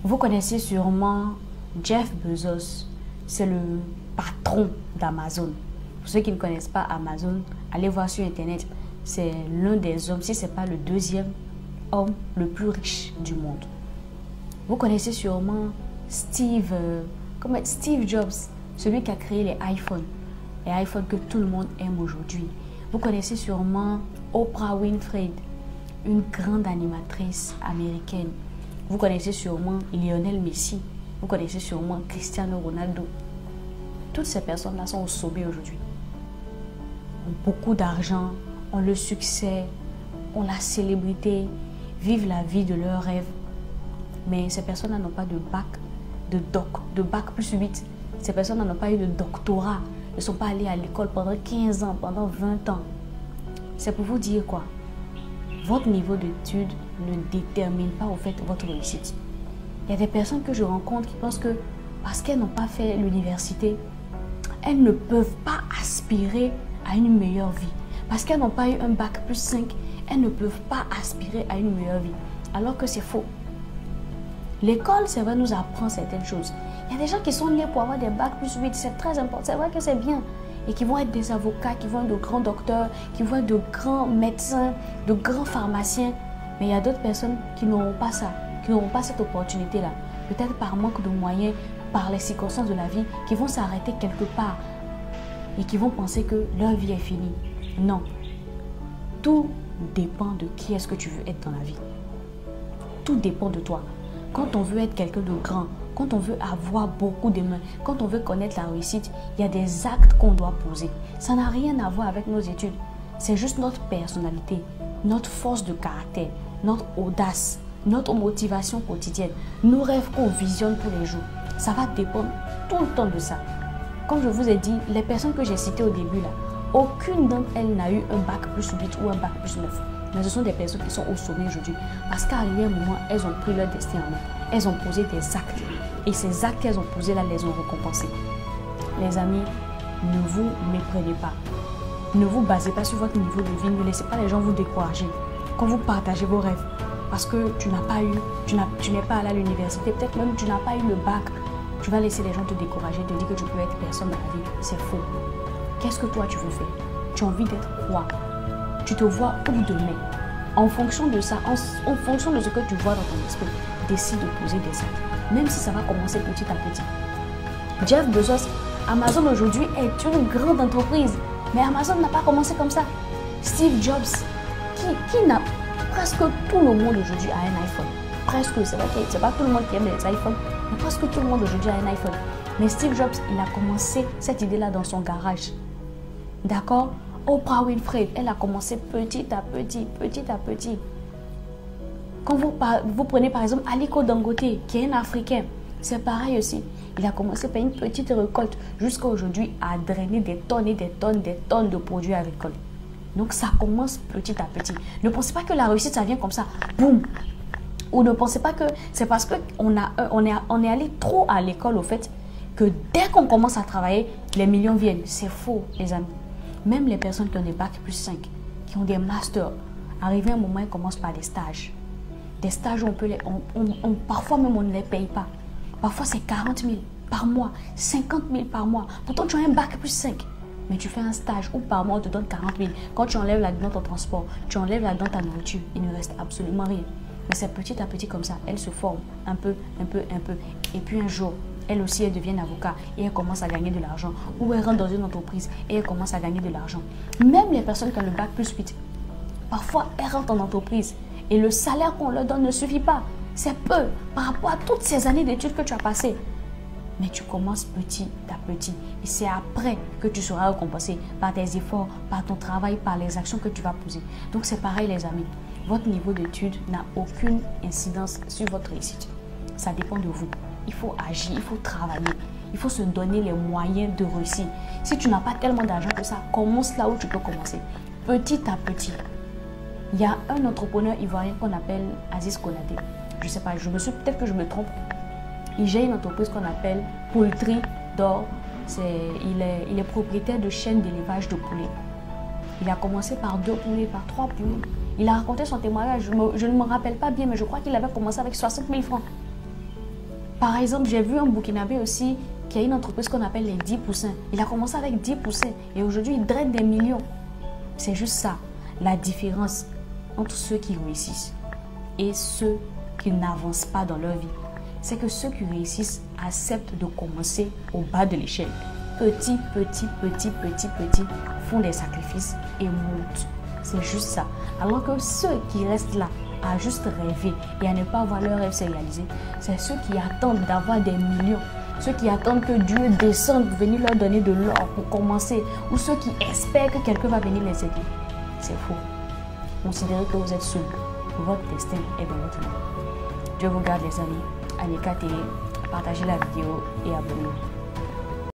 Vous connaissez sûrement Jeff Bezos, c'est le patron d'Amazon. Pour ceux qui ne connaissent pas Amazon, allez voir sur Internet. C'est l'un des hommes, si ce n'est pas le deuxième homme le plus riche du monde. Vous connaissez sûrement Steve Jobs, celui qui a créé les iPhones que tout le monde aime aujourd'hui. Vous connaissez sûrement Oprah Winfrey, une grande animatrice américaine. Vous connaissez sûrement Lionel Messi. Vous connaissez sûrement Cristiano Ronaldo. Toutes ces personnes-là sont au sommet aujourd'hui. Ont beaucoup d'argent, ont le succès, ont la célébrité, vivent la vie de leurs rêves. Mais ces personnes-là n'ont pas de bac, de bac plus 8. Ces personnes n'ont pas eu de doctorat. Ne sont pas allées à l'école pendant 15 ans, pendant 20 ans. C'est pour vous dire quoi? Votre niveau d'études ne détermine pas au fait votre réussite. Il y a des personnes que je rencontre qui pensent que parce qu'elles n'ont pas fait l'université, elles ne peuvent pas aspirer à une meilleure vie. Parce qu'elles n'ont pas eu un bac plus 5, elles ne peuvent pas aspirer à une meilleure vie. Alors que c'est faux. L'école, c'est vrai, nous apprend certaines choses. Il y a des gens qui sont nés pour avoir des bacs plus 8, c'est très important, c'est vrai que c'est bien. Et qui vont être des avocats, qui vont être de grands docteurs, qui vont être de grands médecins, de grands pharmaciens. Mais il y a d'autres personnes qui n'auront pas ça, qui n'auront pas cette opportunité-là. Peut-être par manque de moyens, par les circonstances de la vie, qui vont s'arrêter quelque part et qui vont penser que leur vie est finie. Non. Tout dépend de qui est-ce que tu veux être dans la vie. Tout dépend de toi. Quand on veut être quelqu'un de grand, quand on veut avoir beaucoup de mains, quand on veut connaître la réussite, il y a des actes qu'on doit poser. Ça n'a rien à voir avec nos études. C'est juste notre personnalité, notre force de caractère, notre audace, notre motivation quotidienne, nos rêves qu'on visionne tous les jours. Ça va dépendre tout le temps de ça. Comme je vous ai dit, les personnes que j'ai citées au début, là, aucune d'entre elles n'a eu un bac plus 8 ou un bac plus 9. Mais ce sont des personnes qui sont au sommet aujourd'hui. Parce qu'à un moment, elles ont pris leur destin en main. Elles ont posé des actes. Et ces actes qu'elles ont posés là, les ont récompensés. Les amis, ne vous méprenez pas. Ne vous basez pas sur votre niveau de vie. Ne laissez pas les gens vous décourager. Quand vous partagez vos rêves, parce que tu n'as pas eu, tu n'es pas allé à l'université, peut-être même tu n'as pas eu le bac, tu vas laisser les gens te décourager, te dire que tu peux être personne dans la vie. C'est faux. Qu'est-ce que toi tu veux faire? Tu as envie d'être quoi? Tu te vois où demain? En fonction de ça, en fonction de ce que tu vois dans ton esprit, décide de poser des actes. Même si ça va commencer petit à petit. Jeff Bezos, Amazon aujourd'hui est une grande entreprise. Mais Amazon n'a pas commencé comme ça. Steve Jobs, qui n'a presque tout le monde aujourd'hui a un iPhone. Presque, c'est vrai que c'est pas tout le monde qui aime les iPhones, mais presque tout le monde aujourd'hui a un iPhone. Mais Steve Jobs, il a commencé cette idée-là dans son garage. D'accord? Oprah Winfrey, elle a commencé petit à petit. Quand vous prenez par exemple Aliko Dangote, qui est un Africain, c'est pareil aussi. Il a commencé par une petite récolte jusqu'à aujourd'hui à drainer des tonnes et des tonnes de produits agricoles. Donc ça commence petit à petit. Ne pensez pas que la réussite, ça vient comme ça, boum. Ou ne pensez pas que c'est parce qu'on est allé trop à l'école au fait que dès qu'on commence à travailler, les millions viennent. C'est faux, les amis. Même les personnes qui ont des bacs plus 5, qui ont des masters, arrivé à un moment, ils commencent par des stages. Des stages où parfois même on ne les paye pas. Parfois c'est 40 000 par mois, 50 000 par mois. Pourtant tu as un bac plus 5. Mais tu fais un stage où par mois on te donne 40 000. Quand tu enlèves là-dedans ton transport, tu enlèves là-dedans ta nourriture, il ne reste absolument rien. Mais c'est petit à petit comme ça. Elle se forme un peu. Et puis un jour, elle aussi, elle devient avocat et elle commence à gagner de l'argent. Ou elle rentre dans une entreprise et elle commence à gagner de l'argent. Même les personnes qui ont le bac plus 8, parfois elles rentrent en entreprise et le salaire qu'on leur donne ne suffit pas. C'est peu par rapport à toutes ces années d'études que tu as passées. Mais tu commences petit à petit. Et c'est après que tu seras récompensé par tes efforts, par ton travail, par les actions que tu vas poser. Donc c'est pareil les amis. Votre niveau d'études n'a aucune incidence sur votre réussite. Ça dépend de vous. Il faut agir, il faut travailler. Il faut se donner les moyens de réussir. Si tu n'as pas tellement d'argent que ça, commence là où tu peux commencer. Petit à petit. Il y a un entrepreneur ivoirien qu'on appelle Aziz Konate. Je ne sais pas, peut-être que je me trompe. Il gère une entreprise qu'on appelle Poultry d'Or. Il est propriétaire de chaînes d'élevage de poulets. Il a commencé par 2 poulets, par 3 poulets. Il a raconté son témoignage. Je ne me rappelle pas bien, mais je crois qu'il avait commencé avec 60 000 francs. Par exemple, j'ai vu un Burkinabé aussi qui a une entreprise qu'on appelle les 10%. Il a commencé avec 10% et aujourd'hui, il draine des millions. C'est juste ça, la différence entre ceux qui réussissent et ceux qui n'avancent pas dans leur vie. C'est que ceux qui réussissent acceptent de commencer au bas de l'échelle. Petit, font des sacrifices et montent. C'est juste ça. Alors que ceux qui restent là à juste rêver et à ne pas voir leur rêve se réaliser, c'est ceux qui attendent d'avoir des millions. Ceux qui attendent que Dieu descende pour venir leur donner de l'or pour commencer. Ou ceux qui espèrent que quelqu'un va venir les aider. C'est faux. Considérez que vous êtes seul. Votre destin est dans votre main. Dieu vous garde les amis. Anika Télé, partagez la vidéo et abonnez-vous.